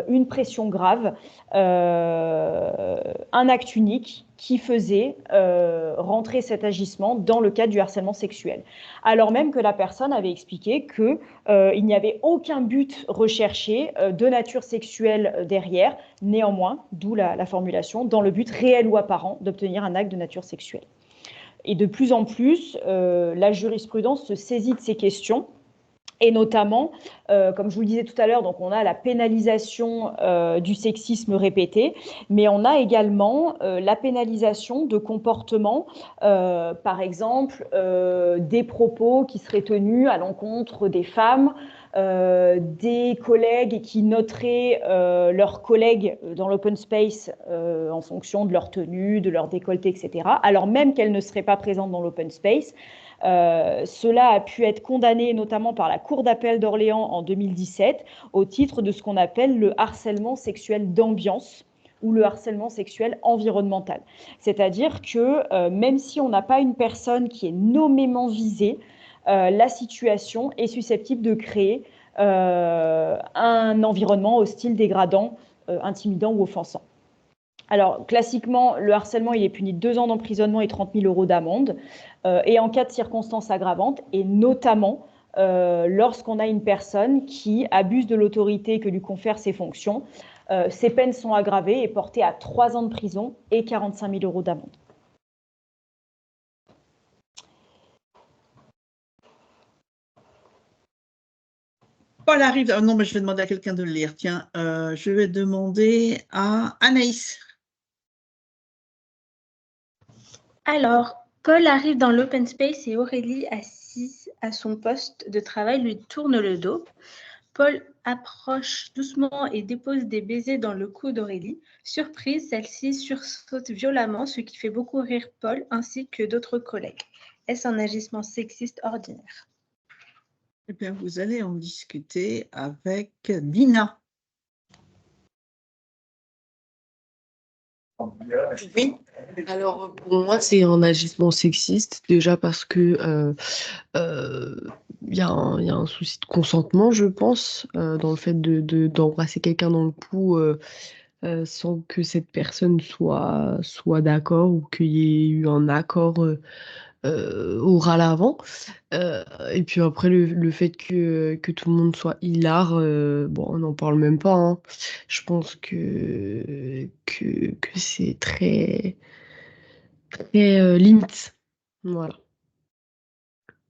une pression grave, un acte unique qui faisait rentrer cet agissement dans le cadre du harcèlement sexuel. Alors même que la personne avait expliqué qu'il n'y avait aucun but recherché de nature sexuelle derrière, néanmoins, d'où la formulation, dans le but réel ou apparent d'obtenir un acte de nature sexuelle. Et de plus en plus, la jurisprudence se saisit de ces questions. Et notamment, comme je vous le disais tout à l'heure, donc on a la pénalisation du sexisme répété, mais on a également la pénalisation de comportements, par exemple des propos qui seraient tenus à l'encontre des femmes, des collègues qui noteraient leurs collègues dans l'open space en fonction de leur tenue, de leur décolleté, etc., alors même qu'elles ne seraient pas présentes dans l'open space. Cela a pu être condamné notamment par la Cour d'appel d'Orléans en 2017 au titre de ce qu'on appelle le harcèlement sexuel d'ambiance ou le harcèlement sexuel environnemental. C'est-à-dire que même si on n'a pas une personne qui est nommément visée, la situation est susceptible de créer un environnement hostile, dégradant, intimidant ou offensant. Alors, classiquement, le harcèlement, il est puni de 2 ans d'emprisonnement et 30 000 € d'amende. Et en cas de circonstances aggravantes, et notamment lorsqu'on a une personne qui abuse de l'autorité que lui confèrent ses fonctions, ces peines sont aggravées et portées à 3 ans de prison et 45 000 € d'amende. Paul arrive. Oh non, mais je vais demander à quelqu'un de le lire. Tiens, je vais demander à Anaïs. Alors, Paul arrive dans l'open space et Aurélie, assise à son poste de travail, lui tourne le dos. Paul approche doucement et dépose des baisers dans le cou d'Aurélie. Surprise, celle-ci sursaute violemment, ce qui fait beaucoup rire Paul ainsi que d'autres collègues. Est-ce un agissement sexiste ordinaire? Eh bien, vous allez en discuter avec Dina. Oui, alors pour moi, c'est un agissement sexiste, déjà parce que y a un souci de consentement, je pense, dans le fait d'embrasser quelqu'un dans le cou sans que cette personne soit d'accord ou qu'il y ait eu un accord oral avant. Et puis après, le fait que tout le monde soit hilar, bon, on n'en parle même pas, hein. Je pense que c'est très, très limite. Voilà.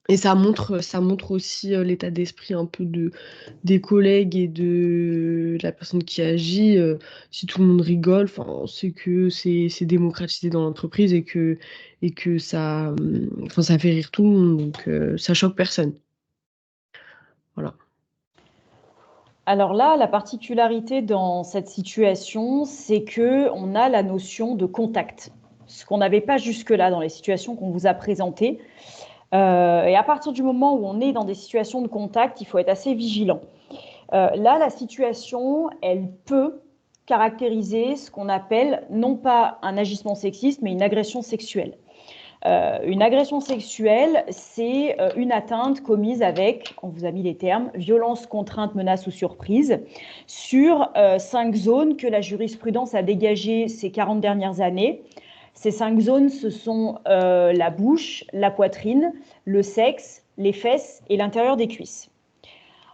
Et ça montre aussi l'état d'esprit un peu des collègues et de la personne qui agit. Si tout le monde rigole, c'est que c'est démocratisé dans l'entreprise et que ça, ça fait rire tout le monde, donc ça choque personne. Voilà. Alors là, la particularité dans cette situation, c'est qu'on a la notion de contact, ce qu'on n'avait pas jusque-là dans les situations qu'on vous a présentées. Et à partir du moment où on est dans des situations de contact, il faut être assez vigilant. Là, la situation, elle peut caractériser ce qu'on appelle non pas un agissement sexiste, mais une agression sexuelle. Une agression sexuelle, c'est une atteinte commise avec, on vous a mis les termes, violence, contrainte, menace ou surprise, sur 5 zones que la jurisprudence a dégagées ces 40 dernières années. Ces 5 zones, ce sont la bouche, la poitrine, le sexe, les fesses et l'intérieur des cuisses.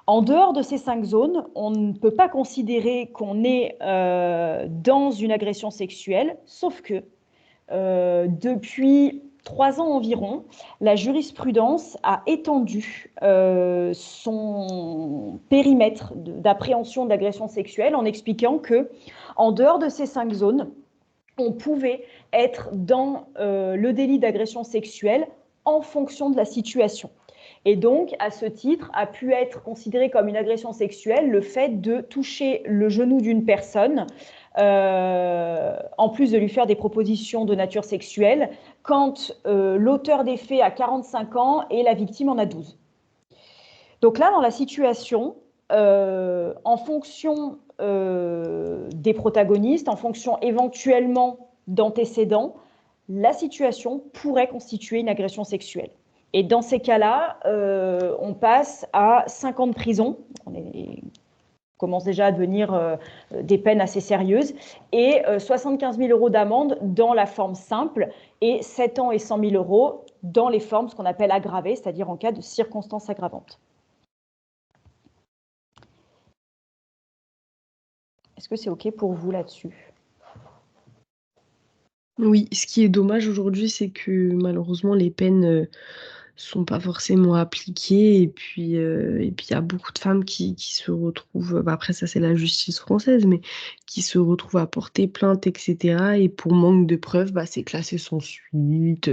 En dehors de ces 5 zones, on ne peut pas considérer qu'on est dans une agression sexuelle, sauf que depuis 3 ans environ, la jurisprudence a étendu son périmètre d'appréhension d'agression sexuelle en expliquant que, en dehors de ces 5 zones, on pouvait être dans le délit d'agression sexuelle en fonction de la situation. Et donc, à ce titre, a pu être considéré comme une agression sexuelle le fait de toucher le genou d'une personne, en plus de lui faire des propositions de nature sexuelle, quand l'auteur des faits a 45 ans et la victime en a 12. Donc là, dans la situation, en fonction des protagonistes, en fonction éventuellement d'antécédents, la situation pourrait constituer une agression sexuelle. Et dans ces cas-là, on passe à 5 ans de prison. On commence déjà à devenir des peines assez sérieuses, et 75 000 € d'amende dans la forme simple, et 7 ans et 100 000 € dans les formes, ce qu'on appelle aggravées, c'est-à-dire en cas de circonstances aggravantes. Est-ce que c'est OK pour vous là-dessus? Oui, ce qui est dommage aujourd'hui, c'est que malheureusement, les peines sont pas forcément appliquées. Et puis, il y a beaucoup de femmes qui se retrouvent, après ça, c'est la justice française, mais qui se retrouvent à porter plainte, etc. Et pour manque de preuves, c'est classé sans suite.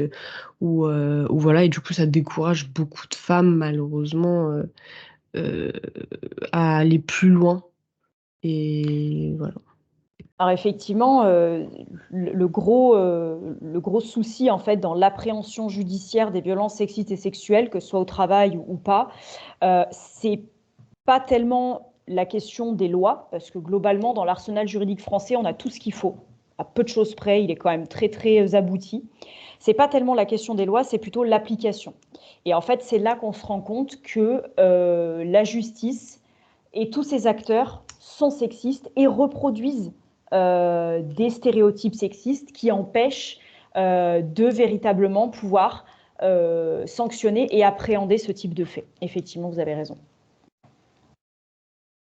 Ou voilà, et du coup, ça décourage beaucoup de femmes, malheureusement, à aller plus loin. Et voilà. Alors effectivement, le gros souci en fait dans l'appréhension judiciaire des violences sexistes et sexuelles, que ce soit au travail ou pas, c'est pas tellement la question des lois, parce que globalement dans l'arsenal juridique français, on a tout ce qu'il faut. À peu de choses près, il est quand même très très abouti. C'est pas tellement la question des lois, c'est plutôt l'application. Et en fait, c'est là qu'on se rend compte que la justice et tous ces acteurs sont sexistes et reproduisent des stéréotypes sexistes qui empêchent de véritablement pouvoir sanctionner et appréhender ce type de fait. Effectivement, vous avez raison.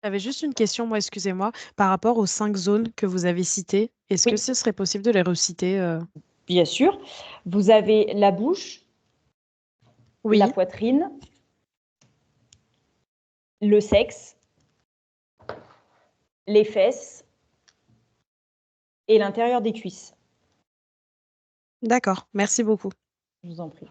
J'avais juste une question, moi, excusez-moi, par rapport aux 5 zones que vous avez citées. Est-ce que ce serait possible de les reciter? Bien sûr. Vous avez la bouche, Oui. la poitrine, le sexe, les fesses et l'intérieur des cuisses. D'accord, merci beaucoup. Je vous en prie.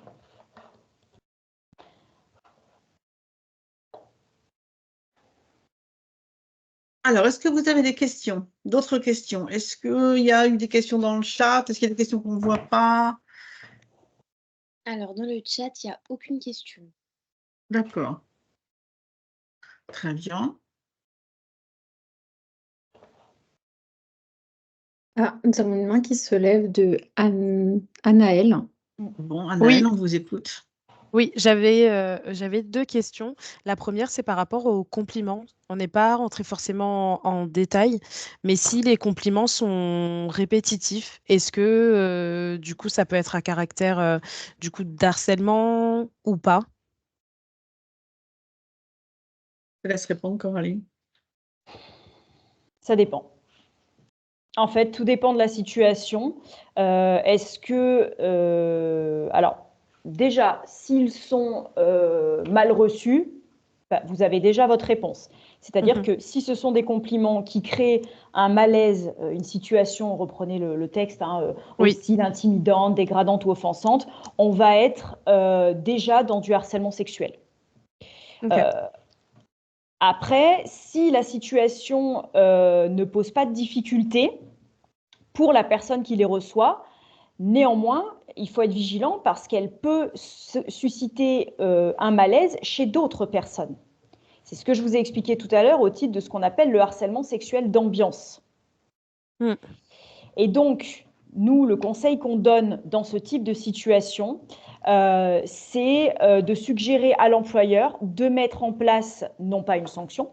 Alors, est-ce que vous avez des questions? D'autres questions? Est-ce qu'il y a eu des questions dans le chat? Est-ce qu'il y a des questions qu'on ne voit pas? Alors, dans le chat, il n'y a aucune question. D'accord. Très bien. Ah, nous avons une main qui se lève de Anaëlle. Bon, Anaëlle, on vous écoute. Oui, j'avais 2 questions. La première, c'est par rapport aux compliments. On n'est pas rentré forcément en détail, mais si les compliments sont répétitifs, est-ce que du coup ça peut être à caractère du coup d'harcèlement ou pas? Je te laisse répondre, Coralie. Ça dépend. En fait, tout dépend de la situation. Est-ce que... alors, déjà, s'ils sont mal reçus, vous avez déjà votre réponse. C'est-à-dire que si ce sont des compliments qui créent un malaise, une situation, reprenez le texte, hostile, intimidante, dégradante ou offensante, on va être déjà dans du harcèlement sexuel. Après, si la situation ne pose pas de difficulté pour la personne qui les reçoit, néanmoins, il faut être vigilant parce qu'elle peut susciter un malaise chez d'autres personnes. C'est ce que je vous ai expliqué tout à l'heure au titre de ce qu'on appelle le harcèlement sexuel d'ambiance. Et donc, nous, le conseil qu'on donne dans ce type de situation, c'est de suggérer à l'employeur de mettre en place, non pas une sanction,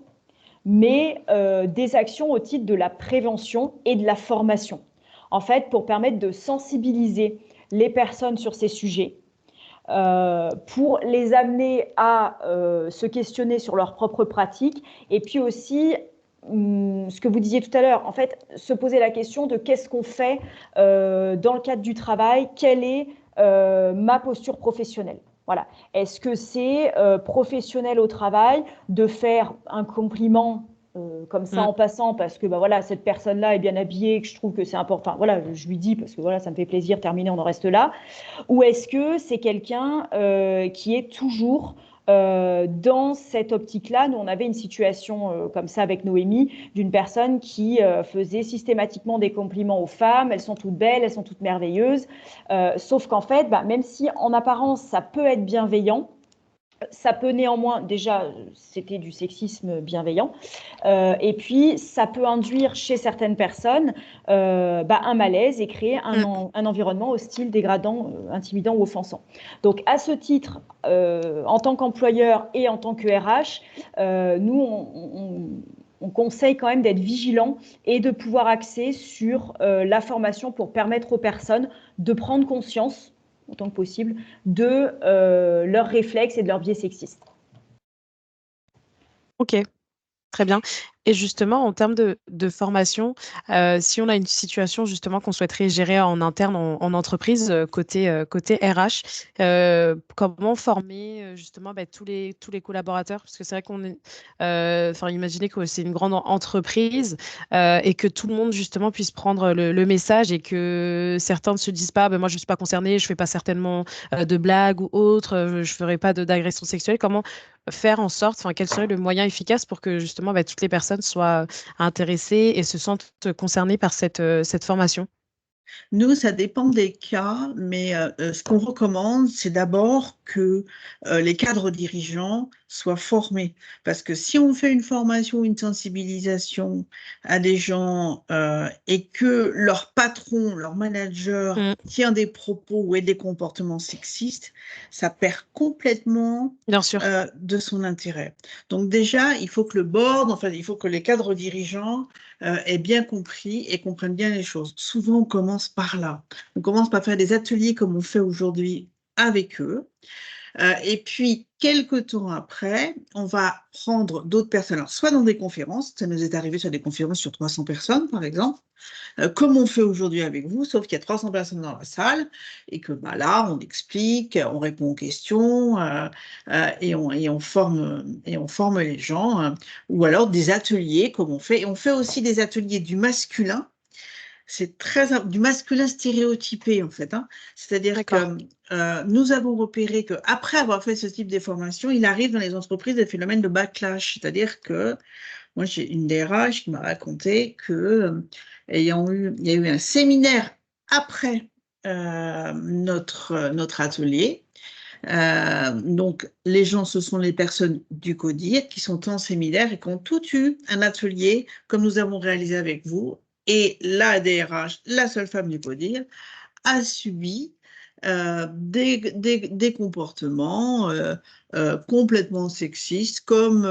mais des actions au titre de la prévention et de la formation. En fait, pour permettre de sensibiliser les personnes sur ces sujets, pour les amener à se questionner sur leurs propres pratiques, et puis aussi, ce que vous disiez tout à l'heure, en fait, se poser la question de qu'est-ce qu'on fait dans le cadre du travail, quelle est ma posture professionnelle. Voilà. Est-ce que c'est professionnel au travail de faire un compliment comme ça en passant parce que voilà, cette personne-là est bien habillée, que je trouve que c'est important. Voilà, je lui dis parce que voilà, ça me fait plaisir, terminé, on en reste là. Ou est-ce que c'est quelqu'un qui est toujours dans cette optique-là? Nous, on avait une situation comme ça avec Noémie, d'une personne qui faisait systématiquement des compliments aux femmes. Elles sont toutes belles, elles sont toutes merveilleuses. Sauf qu'en fait, même si en apparence, ça peut être bienveillant, ça peut néanmoins, déjà, c'était du sexisme bienveillant, et puis ça peut induire chez certaines personnes un malaise et créer un environnement hostile, dégradant, intimidant ou offensant. Donc à ce titre, en tant qu'employeur et en tant que RH, nous, on conseille quand même d'être vigilant et de pouvoir axer sur la formation pour permettre aux personnes de prendre conscience autant que possible, de leurs réflexes et de leurs biais sexistes. Ok, très bien. Et justement, en termes de formation, si on a une situation justement qu'on souhaiterait gérer en interne, en entreprise, côté RH, comment former justement tous les collaborateurs? Parce que c'est vrai qu'on est, imaginez que c'est une grande entreprise et que tout le monde justement puisse prendre le message et que certains ne se disent pas, moi je ne suis pas concernée, je ne fais pas certainement de blagues ou autres, je ne ferai pas d'agression sexuelle. Comment faire en sorte, quel serait le moyen efficace pour que justement toutes les personnes soient intéressées et se sentent concernées par cette formation? Nous, ça dépend des cas, mais ce qu'on recommande, c'est d'abord que les cadres dirigeants soient formés. Parce que si on fait une formation, une sensibilisation à des gens et que leur patron, leur manager tient des propos ou des comportements sexistes, ça perd complètement de son intérêt. Donc déjà, il faut que le board, il faut que les cadres dirigeants aient bien compris et comprennent bien les choses. Souvent, on commence par là. On commence par faire des ateliers comme on fait aujourd'hui avec eux. Et puis, quelques temps après, on va prendre d'autres personnes, alors, soit dans des conférences, ça nous est arrivé sur des conférences sur 300 personnes, par exemple, comme on fait aujourd'hui avec vous, sauf qu'il y a 300 personnes dans la salle, et que là, on explique, on répond aux questions, et on forme les gens, ou alors des ateliers, comme on fait. Et on fait aussi des ateliers du masculin, c'est du masculin stéréotypé en fait. C'est-à-dire que nous avons repéré qu'après avoir fait ce type de formation, il arrive dans les entreprises des phénomènes de backlash. C'est-à-dire que moi, j'ai une DRH qui m'a raconté il y a eu un séminaire après notre atelier. Donc, les gens, ce sont les personnes du CODIR qui sont en séminaire et qui ont tout eu un atelier comme nous avons réalisé avec vous. Et la DRH, la seule femme du CODIR, a subi des comportements complètement sexistes, comme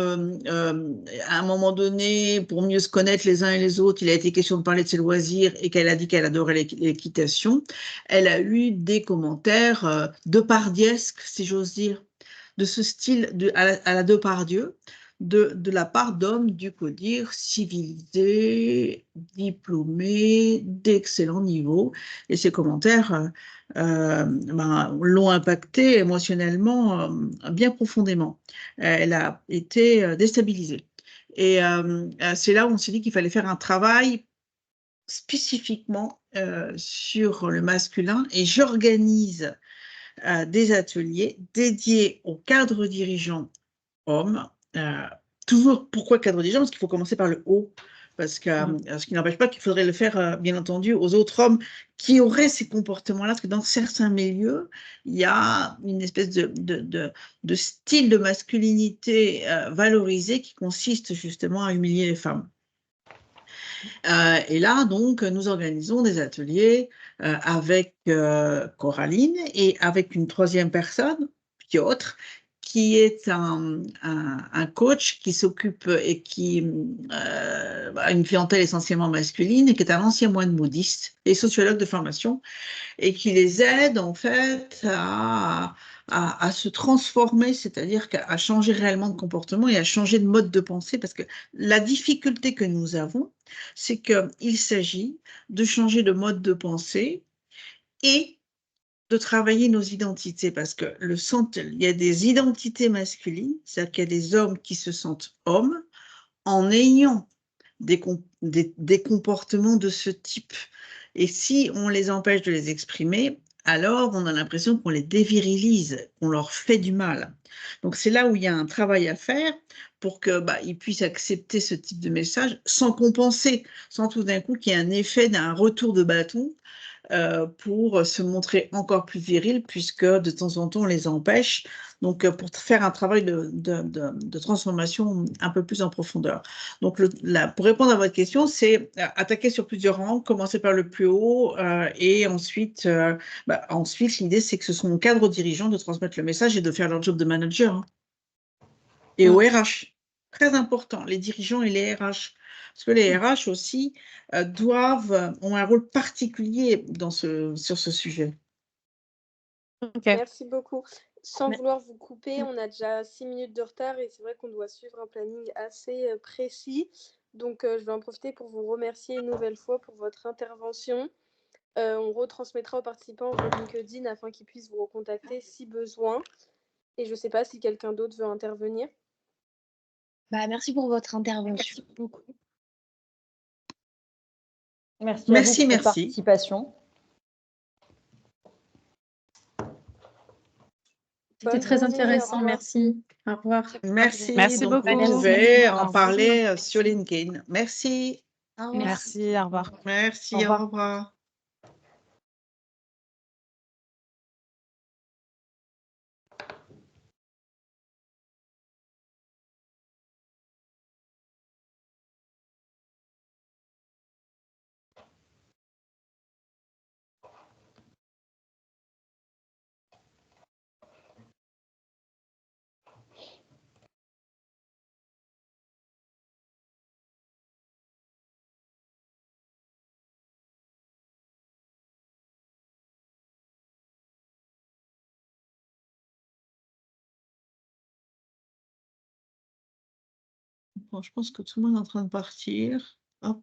à un moment donné, pour mieux se connaître les uns et les autres, il a été question de parler de ses loisirs et qu'elle a dit qu'elle adorait l'équitation. Elle a eu des commentaires depardiesques, si j'ose dire, de ce style à la Depardieu, de la part d'hommes du CODIR civilisés, diplômés, d'excellent niveau. Et ces commentaires l'ont impactée émotionnellement bien profondément. Elle a été déstabilisée. Et c'est là où on s'est dit qu'il fallait faire un travail spécifiquement sur le masculin. Et j'organise des ateliers dédiés aux cadres dirigeants hommes. Toujours, pourquoi cadre dirigeant? Parce qu'il faut commencer par le haut. Parce que, ce qui n'empêche pas qu'il faudrait le faire, bien entendu, aux autres hommes qui auraient ces comportements-là, parce que dans certains milieux, il y a une espèce de style de masculinité valorisé qui consiste justement à humilier les femmes. Et là, donc, nous organisons des ateliers avec Coraline et avec une troisième personne, Piotr, qui est un coach qui s'occupe et qui a une clientèle essentiellement masculine et qui est un ancien moine bouddhiste et sociologue de formation et qui les aide en fait à se transformer, c'est-à-dire à changer réellement de comportement et à changer de mode de pensée, parce que la difficulté que nous avons, c'est qu'il s'agit de changer de mode de pensée et de travailler nos identités, parce que il y a des identités masculines, c'est-à-dire qu'il y a des hommes qui se sentent hommes en ayant des comportements de ce type. Et si on les empêche de les exprimer, alors on a l'impression qu'on les dévirilise, qu'on leur fait du mal. Donc c'est là où il y a un travail à faire pour qu'ils puissent accepter ce type de message sans compenser, sans tout d'un coup qu'il y ait un effet d'un retour de bâton pour se montrer encore plus viril, puisque de temps en temps on les empêche. Donc, pour faire un travail de transformation un peu plus en profondeur. Donc, pour répondre à votre question, c'est attaquer sur plusieurs rangs, commencer par le plus haut, et ensuite, l'idée, c'est que ce sont aux cadres dirigeants de transmettre le message et de faire leur job de manager. Hein. Et aux RH, très important, les dirigeants et les RH. Parce que les RH aussi ont un rôle particulier sur ce sujet. Merci beaucoup. Sans vouloir vous couper, on a déjà 6 minutes de retard et c'est vrai qu'on doit suivre un planning assez précis. Donc, je vais en profiter pour vous remercier une nouvelle fois pour votre intervention. On retransmettra aux participants vos LinkedIn afin qu'ils puissent vous recontacter si besoin. Et je ne sais pas si quelqu'un d'autre veut intervenir. Merci pour votre intervention. Merci beaucoup. Merci à vous pour votre participation. C'était très intéressant, merci. Au revoir. Merci donc, beaucoup. Vous pouvez en parler sur LinkedIn. Merci. Merci, au revoir. Merci, Au revoir. au revoir. Bon, je pense que tout le monde est en train de partir. Hop.